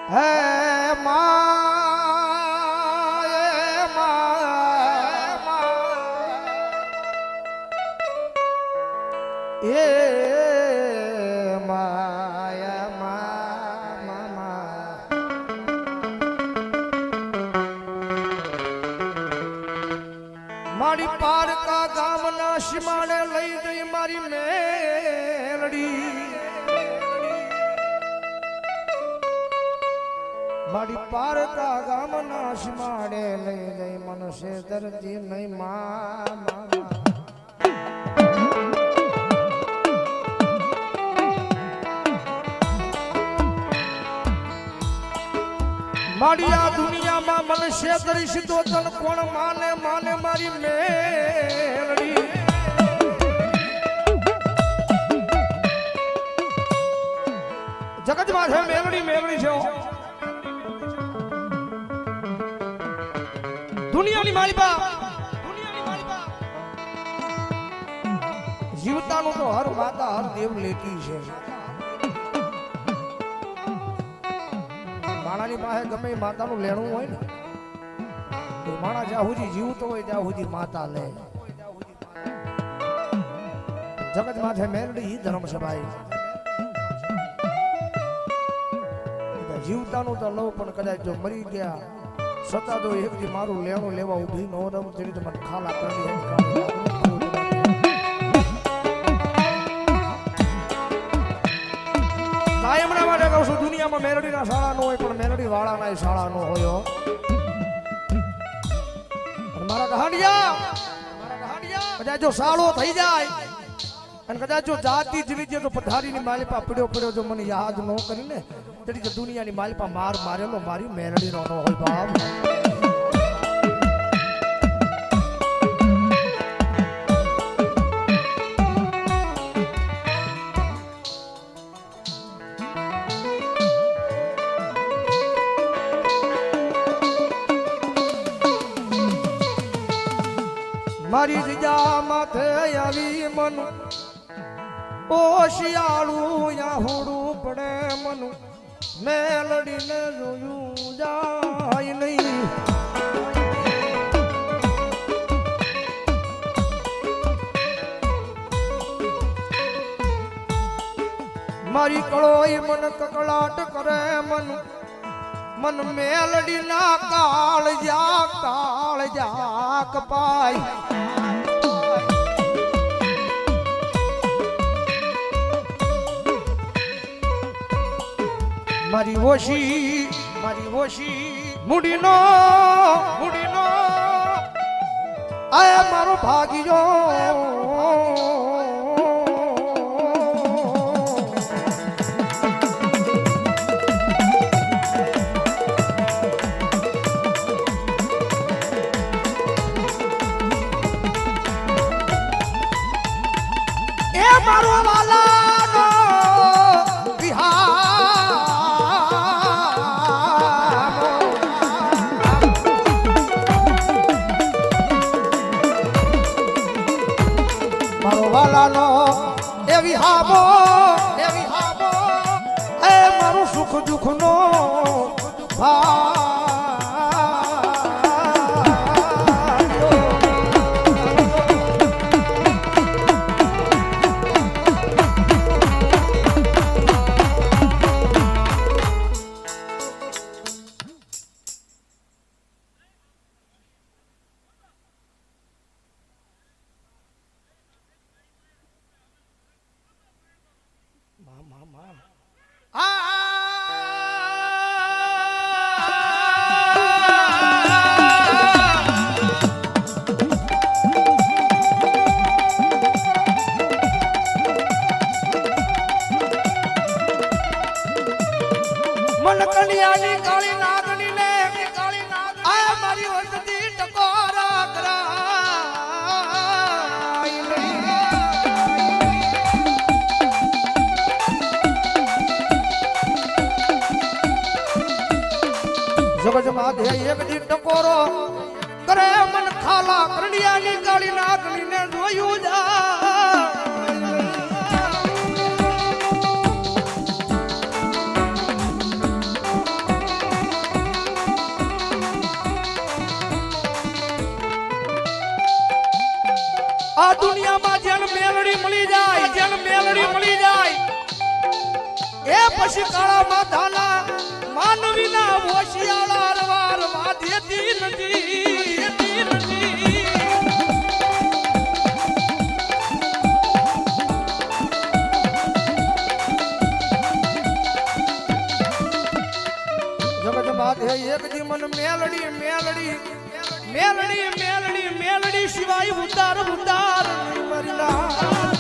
હે મા એ મારી પારકા ગામના સીમાડે લઈ ગઈ મારી મેલડી મારી પારકા ગામના સીમાડે લઈ ગઈ મનસે દર્દી નહીં મા મારી આ દુનિયામાં મને શેતરી સીધો તન કોણ માને માને મારી મેલડી જગતમાં છે મેલડી મેલડી છે દુનિયાની માલિકા જીવતાનું તો હર માતા હર દેવ લેતી છે માણાની પાસે ગમે માતાનું લેણું હોય ને એ માણા જ્યાં સુધી જીવતો હોય ત્યાં સુધી માતા લે જગત માથે મેલડી ધર્મ સભાઈ જીવતાનું તો લવ પણ કદાચ જો મરી ગયા છતાં તો એક દી મારું લેણું લેવા ઉભી નો રમ તેની તો મને ખાલા કરી કાયમના માટે કહું છું દુનિયામાં મેલડીના શાળા નો હોય પણ મેલડી વાળાના શાળા નો હોય મારા કહાણિયા કદાચ જો સાળો થઈ જાય અને કદાચ જો જાતિ જીવી જાય તો પધારીની માલિપા પડ્યો જો મને યાદ ન કરીને તેની જો દુનિયાની માલિપા મારેલો મારી મેલડીનો ન હોય બાપ મારી જીજા માથે આવી મન ઓ શિયાળું યા હોડું પડે મન મેલડીને જોયું જાય નહીં મારી કળોઈ મન કકળાટ કરે મન મેલડી ના કાળ જા કપાય મારી ઓશી મુડીનો આય મારો ભાગ્યો મારો વાલાનો એવી હાબો એ મારું સુખ દુઃખ નો મન કલિયાની કાળી નાગની ને આ મારી વસતી ટકોરા કરાઈ જગત માથે એક દી ટકોરો કરે મન ખાલા કલિયાની કાળી નાગની ને જોયું જા પછી કાળા માથાના માનવીના હોશિયાળા રવાર વાદેતી નથી જગત બાદ હે એક દી મન મેલડી મેલડી મેલડી મેલડી મેલડી સિવાય ઉતાર ઉતાર મરલા